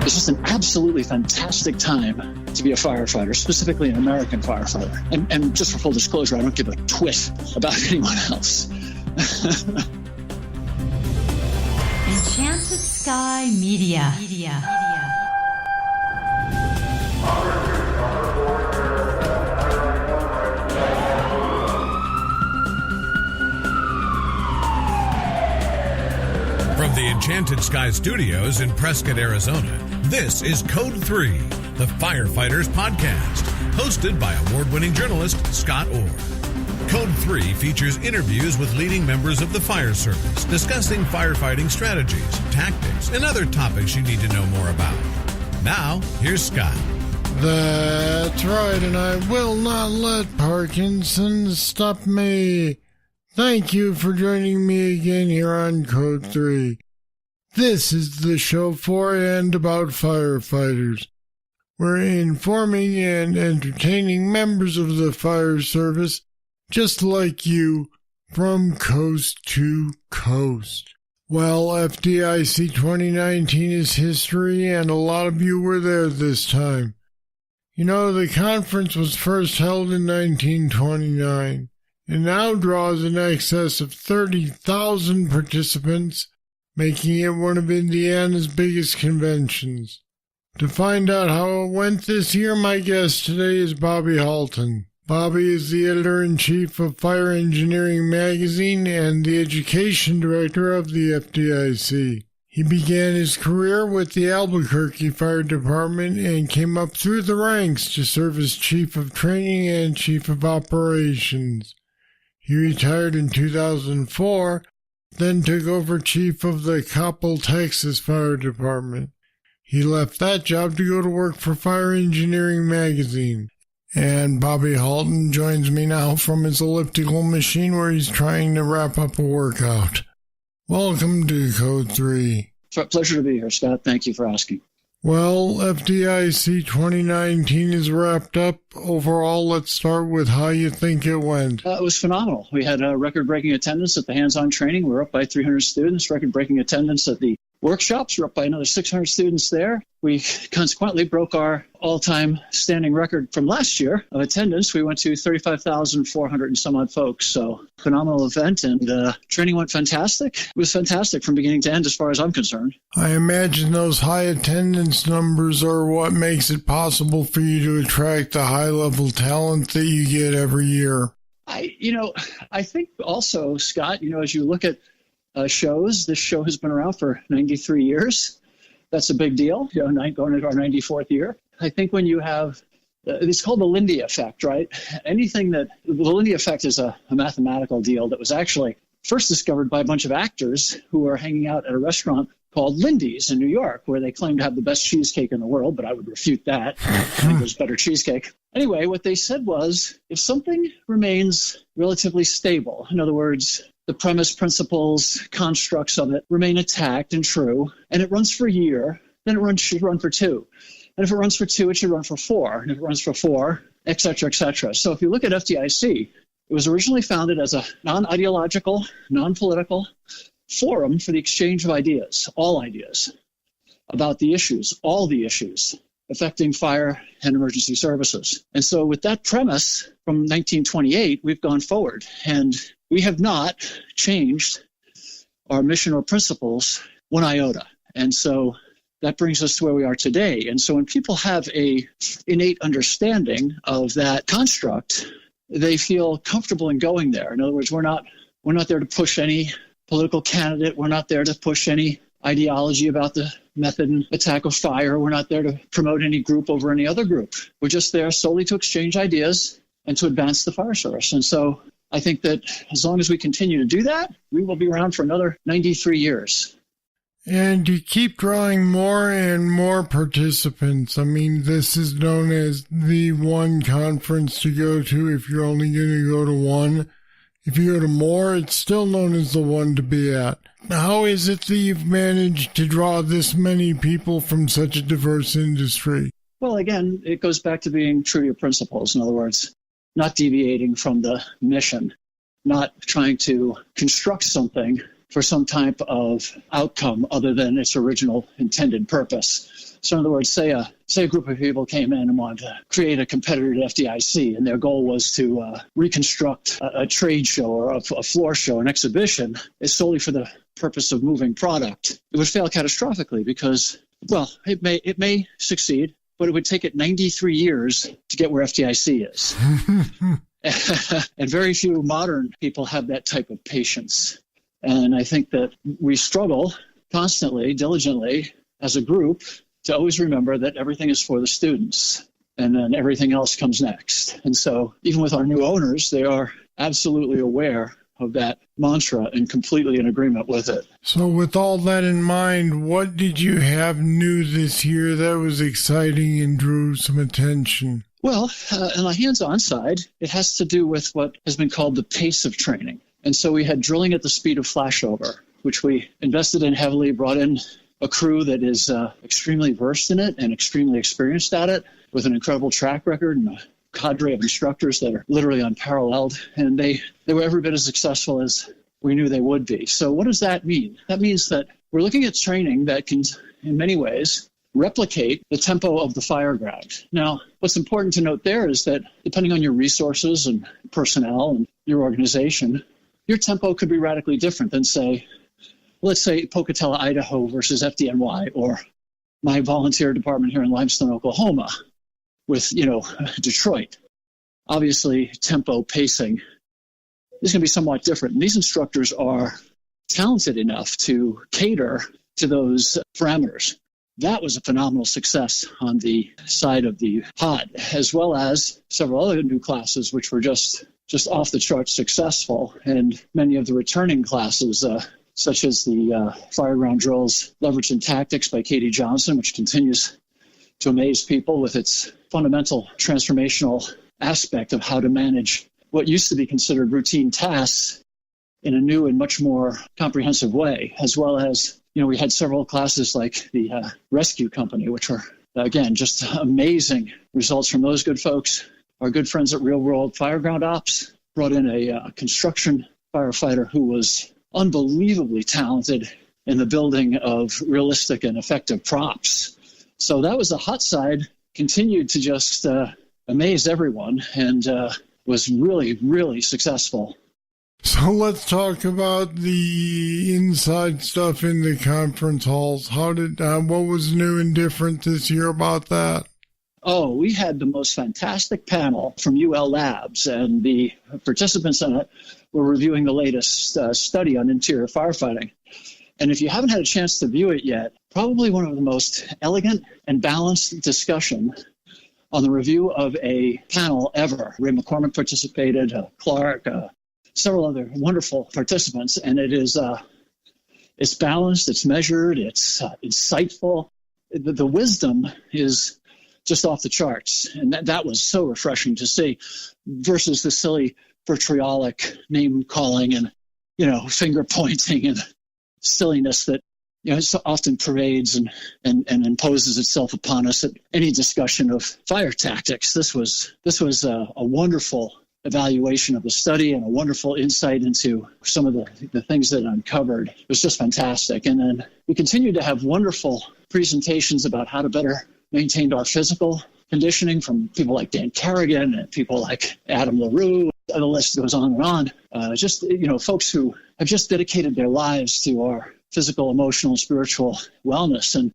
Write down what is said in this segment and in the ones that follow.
It's just an absolutely fantastic time to be a firefighter, specifically an American firefighter. And just for full disclosure, I don't give a twit about anyone else. Enchanted Sky Media. From the Enchanted Sky Studios in Prescott, Arizona, this is Code 3, the Firefighters Podcast, hosted by award-winning journalist Scott Orr. Code 3 features interviews with leading members of the fire service, discussing firefighting strategies, tactics, and other topics you need to know more about. Now, here's Scott. That's right, and I will not let Parkinson's stop me. Thank you for joining me again here on Code 3. This is the show for and about firefighters. We're informing and entertaining members of the fire service, just like you, from coast to coast. Well, FDIC 2019 is history, and a lot of you were there this time. You know, the conference was first held in 1929. It now draws in excess of 30,000 participants, making it one of Indiana's biggest conventions. To find out how it went this year, my guest today is Bobby Halton. Bobby is the editor-in-chief of Fire Engineering magazine and the education director of the FDIC. He began his career with the Albuquerque Fire Department and came up through the ranks to serve as chief of training and chief of operations. He retired in 2004, then took over chief of the Coppell, Texas Fire Department. He left that job to go to work for Fire Engineering magazine. And Bobby Halton joins me now from his elliptical machine where he's trying to wrap up a workout. Welcome to Code 3. It's a pleasure to be here, Scott. Thank you for asking. Well, FDIC 2019 is wrapped up. Overall, let's start with how you think it went. It was phenomenal. We had a record-breaking attendance at the hands-on training. We're up by 300 students. Record-breaking attendance at the workshops. We're up by another 600 students there. We consequently broke our all-time standing record from last year of attendance. We went to 35,400 and some odd folks. So phenomenal event, and training went fantastic. It was fantastic from beginning to end as far as I'm concerned. I imagine those high attendance numbers are what makes it possible for you to attract the high-level talent that you get every year. I think also, Scott, as you look at shows, this show has been around for 93 years. That's a big deal, going into our 94th year. I think when you have, it's called the Lindy effect, right? The Lindy effect is a mathematical deal that was actually first discovered by a bunch of actors who were hanging out at a restaurant called Lindy's in New York, where they claim to have the best cheesecake in the world, but I would refute that. I think there's better cheesecake. Anyway, what they said was, if something remains relatively stable, in other words, the premise, principles, constructs of it remain intact and true, and it runs for a year, then it should run for 2. And if it runs for 2, it should run for 4. And if it runs for 4, et cetera, et cetera. So if you look at FDIC, it was originally founded as a non-ideological, non-political forum for the exchange of ideas, all ideas, about the issues, all the issues affecting fire and emergency services. And so with that premise from 1928, we've gone forward, and we have not changed our mission or principles one iota. And so that brings us to where we are today. And so when people have a innate understanding of that construct, they feel comfortable in going there. In other words, we're not there to push any political candidate. We're not there to push any ideology about the method and attack of fire. We're not there to promote any group over any other group. We're just there solely to exchange ideas and to advance the fire service. And so I think that as long as we continue to do that, we will be around for another 93 years. And you keep drawing more and more participants. I mean, this is known as the one conference to go to if you're only going to go to one. If you go to more, it's still known as the one to be at. How is it that you've managed to draw this many people from such a diverse industry? Well, again, it goes back to being true to your principles. In other words, not deviating from the mission, not trying to construct something for some type of outcome other than its original intended purpose. So in other words, say a group of people came in and wanted to create a competitor to FDIC, and their goal was to reconstruct a trade show or a floor show, an exhibition, is solely for the purpose of moving product. It would fail catastrophically because, well, it may succeed, but it would take it 93 years to get where FDIC is. And very few modern people have that type of patience. And I think that we struggle constantly, diligently, as a group, to always remember that everything is for the students, and then everything else comes next. And so even with our new owners, they are absolutely aware of that mantra and completely in agreement with it. So with all that in mind, what did you have new this year that was exciting and drew some attention? Well, on the hands-on side, it has to do with what has been called the pace of training. And so we had drilling at the speed of flashover, which we invested in heavily, brought in a crew that is extremely versed in it and extremely experienced at it, with an incredible track record and a cadre of instructors that are literally unparalleled. And they were every bit as successful as we knew they would be. So what does that mean? That means that we're looking at training that can, in many ways, replicate the tempo of the fireground. Now, what's important to note there is that depending on your resources and personnel and your organization, your tempo could be radically different than, let's say Pocatello, Idaho versus FDNY, or my volunteer department here in Limestone, Oklahoma, with, Detroit. Obviously, tempo, pacing is going to be somewhat different. And these instructors are talented enough to cater to those parameters. That was a phenomenal success on the side of the pod, as well as several other new classes, which were just off the charts successful. And many of the returning classes, such as the Fireground Drills Leverage and Tactics by Katie Johnson, which continues to amaze people with its fundamental transformational aspect of how to manage what used to be considered routine tasks in a new and much more comprehensive way, as well as, we had several classes like the Rescue Company, which were, again, just amazing results from those good folks. Our good friends at Real World Fireground Ops brought in a construction firefighter who was unbelievably talented in the building of realistic and effective props. So that was the hot side, continued to just amaze everyone, and was really, really successful. So let's talk about the inside stuff in the conference halls. What was new and different this year about that? Oh, we had the most fantastic panel from UL Labs, and the participants in it were reviewing the latest study on interior firefighting. And if you haven't had a chance to view it yet, probably one of the most elegant and balanced discussion on the review of a panel ever. Ray McCormick participated, Clark, several other wonderful participants, and it's balanced, it's measured, it's insightful. The wisdom is just off the charts, and that was so refreshing to see, versus the silly vitriolic name calling and finger pointing and silliness that so often parades and imposes itself upon us at any discussion of fire tactics. This was a wonderful evaluation of the study and a wonderful insight into some of the things that it uncovered. It was just fantastic. And then we continued to have wonderful presentations about how to better maintain our physical conditioning from people like Dan Kerrigan and people like Adam LaRue. The list goes on and on. Folks who have just dedicated their lives to our physical, emotional, and spiritual wellness. And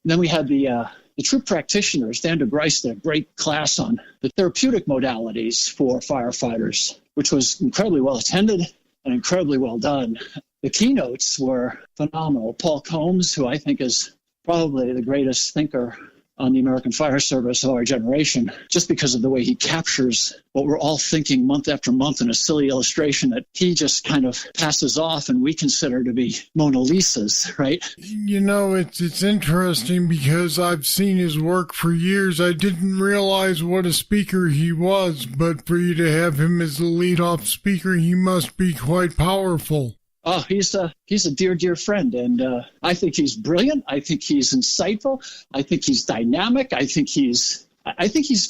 then we had the troop practitioners. Dan DeBryce did a great class on the therapeutic modalities for firefighters, which was incredibly well attended and incredibly well done. The keynotes were phenomenal. Paul Combs, who I think is probably the greatest thinker on the American Fire Service of our generation, just because of the way he captures what we're all thinking month after month in a silly illustration that he just kind of passes off and we consider to be Mona Lisas, right? It's interesting because I've seen his work for years. I didn't realize what a speaker he was, but for you to have him as the lead-off speaker, he must be quite powerful. Oh, he's a dear, dear friend, and I think he's brilliant. I think he's insightful. I think he's dynamic. I think he's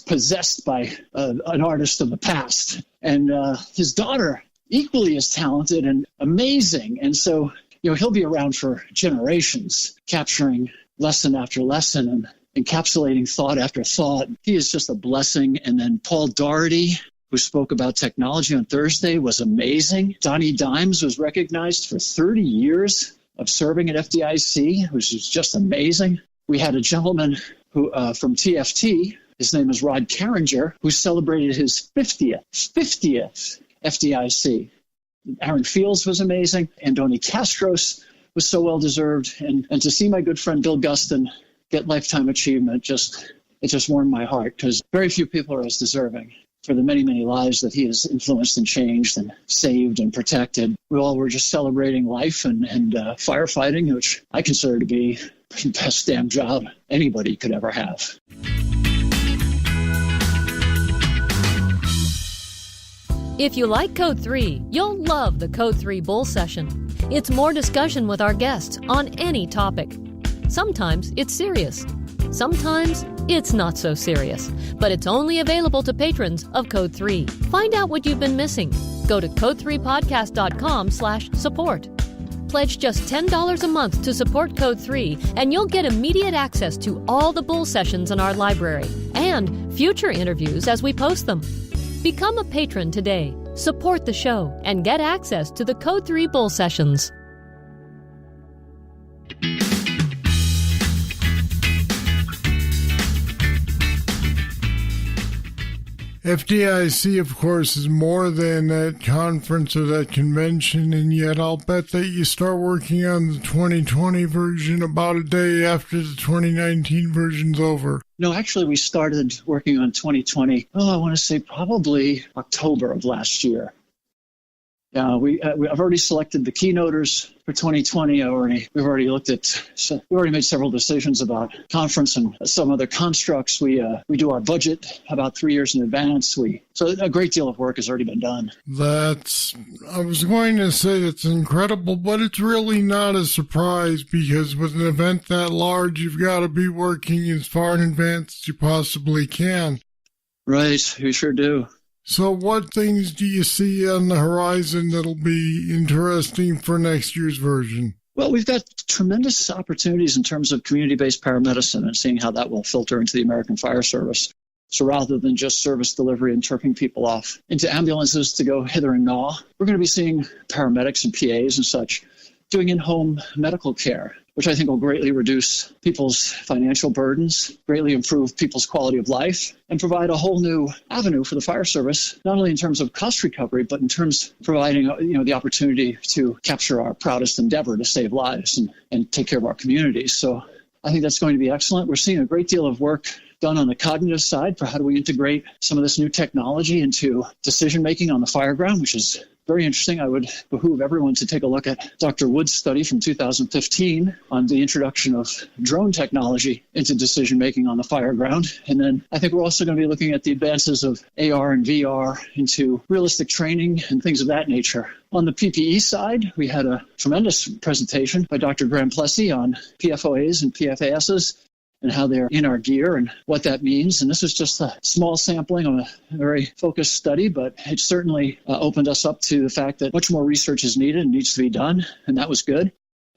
possessed by an artist of the past. And his daughter, equally as talented and amazing. And so he'll be around for generations, capturing lesson after lesson and encapsulating thought after thought. He is just a blessing. And then Paul Daugherty, who spoke about technology on Thursday, was amazing. Donnie Dimes was recognized for 30 years of serving at FDIC, which is just amazing. We had a gentleman who from TFT, his name is Rod Carringer, who celebrated his 50th FDIC. Aaron Fields was amazing. Andoni Castros was so well-deserved. And to see my good friend Bill Gustin get Lifetime Achievement, it just warmed my heart, because very few people are as deserving for the many, many lives that he has influenced and changed and saved and protected. We all were just celebrating life and firefighting, which I consider to be the best damn job anybody could ever have. If you like Code 3, you'll love the Code 3 Bull Session. It's more discussion with our guests on any topic. Sometimes it's serious. Sometimes it's not so serious. But it's only available to patrons of Code 3. Find out what you've been missing. Go to code3podcast.com/support. Pledge just $10 a month to support Code 3, and you'll get immediate access to all the Bull Sessions in our library and future interviews as we post them. Become a patron today, support the show, and get access to the Code 3 Bull Sessions. FDIC, of course, is more than that conference or that convention, and yet I'll bet that you start working on the 2020 version about a day after the 2019 version's over. No, actually, we started working on 2020, I want to say probably October of last year. Yeah, I've already selected the keynoters for 2020. We've already made several decisions about conference and some other constructs. We do our budget about 3 years in advance. So a great deal of work has already been done. I was going to say that's incredible, but it's really not a surprise, because with an event that large, you've got to be working as far in advance as you possibly can. Right, we sure do. So what things do you see on the horizon that'll be interesting for next year's version? Well, we've got tremendous opportunities in terms of community-based paramedicine and seeing how that will filter into the American Fire Service. So rather than just service delivery and turfing people off into ambulances to go hither and gnaw, we're going to be seeing paramedics and PAs and such doing in-home medical care, which I think will greatly reduce people's financial burdens, greatly improve people's quality of life, and provide a whole new avenue for the fire service, not only in terms of cost recovery, but in terms of providing the opportunity to capture our proudest endeavor to save lives and take care of our communities. So I think that's going to be excellent. We're seeing a great deal of work done on the cognitive side for how do we integrate some of this new technology into decision-making on the fire ground, which is very interesting. I would behoove everyone to take a look at Dr. Wood's study from 2015 on the introduction of drone technology into decision-making on the fire ground. And then I think we're also going to be looking at the advances of AR and VR into realistic training and things of that nature. On the PPE side, we had a tremendous presentation by Dr. Graham Plessy on PFOAs and PFASs and how they're in our gear and what that means. And this is just a small sampling of a very focused study, but it certainly opened us up to the fact that much more research is needed and needs to be done, and that was good.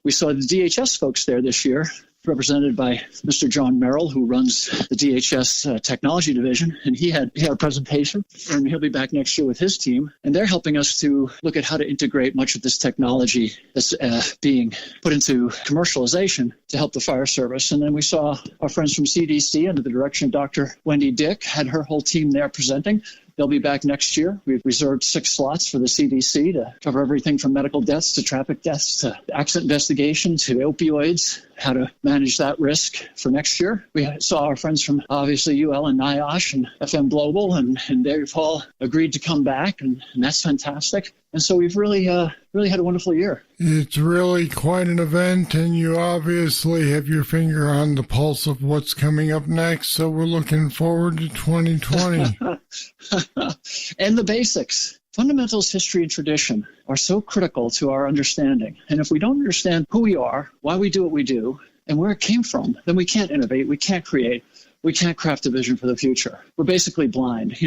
We saw the DHS folks there this year, represented by Mr. John Merrill, who runs the DHS technology division, and he had a presentation, and he'll be back next year with his team, and they're helping us to look at how to integrate much of this technology that's being put into commercialization to help the fire service. And then we saw our friends from CDC under the direction of Dr. Wendy Dick had her whole team there presenting. They'll be back next year. We've reserved 6 slots for the CDC to cover everything from medical deaths to traffic deaths to accident investigation to opioids, how to manage that risk for next year. We saw our friends from obviously UL and NIOSH and FM Global, and they've all agreed to come back, and that's fantastic. And so we've really had a wonderful year. It's really quite an event, and you obviously have your finger on the pulse of what's coming up next, so we're looking forward to 2020. And the basics. Fundamentals, history, and tradition are so critical to our understanding. And if we don't understand who we are, why we do what we do, and where it came from, then we can't innovate, we can't create, we can't craft a vision for the future. We're basically blind,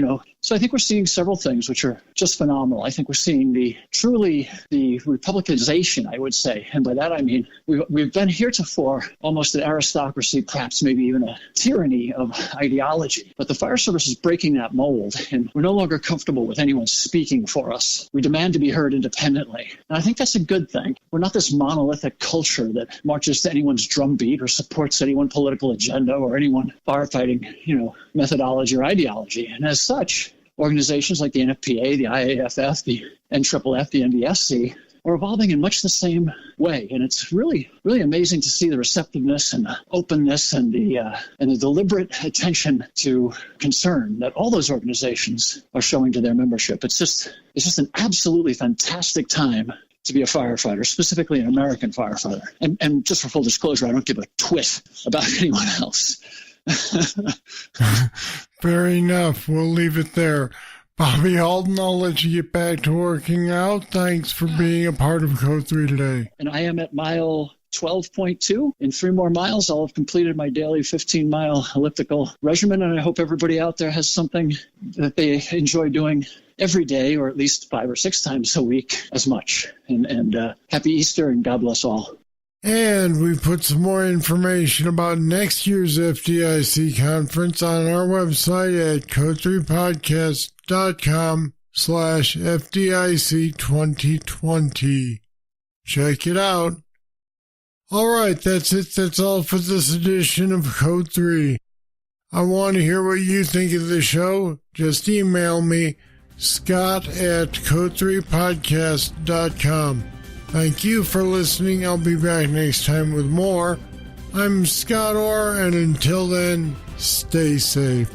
So I think we're seeing several things which are just phenomenal. I think we're seeing the republicanization, I would say. And by that I mean we've been heretofore almost an aristocracy, perhaps maybe even a tyranny of ideology. But the fire service is breaking that mold, and we're no longer comfortable with anyone speaking for us. We demand to be heard independently. And I think that's a good thing. We're not this monolithic culture that marches to anyone's drumbeat or supports anyone's political agenda or anyone firefighting, methodology or ideology. And as such, organizations like the NFPA, the IAFF, the NFFF, the NBSC are evolving in much the same way. And it's really, really amazing to see the receptiveness and the openness and the deliberate attention to concern that all those organizations are showing to their membership. It's just an absolutely fantastic time to be a firefighter, specifically an American firefighter. And just for full disclosure, I don't give a twit about anyone else. Fair enough. We'll leave it there. Bobby Halton, I'll let you get back to working out. Thanks for being a part of Code 3 today. And I am at mile 12.2. In 3 more miles, I'll have completed my daily 15-mile elliptical regimen, and I hope everybody out there has something that they enjoy doing every day, or at least 5 or 6 times a week as much. And happy Easter, and God bless all. And we put some more information about next year's FDIC conference on our website at code3podcast.com/FDIC 2020. Check it out. All right, that's it. That's all for this edition of Code 3. I want to hear what you think of the show. Just email me, scott@code3podcast.com. Thank you for listening. I'll be back next time with more. I'm Scott Orr, and until then, stay safe.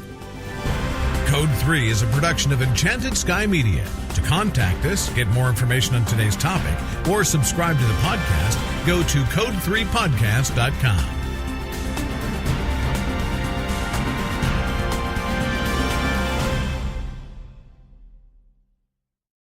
Code 3 is a production of Enchanted Sky Media. To contact us, get more information on today's topic, or subscribe to the podcast, go to code3podcast.com.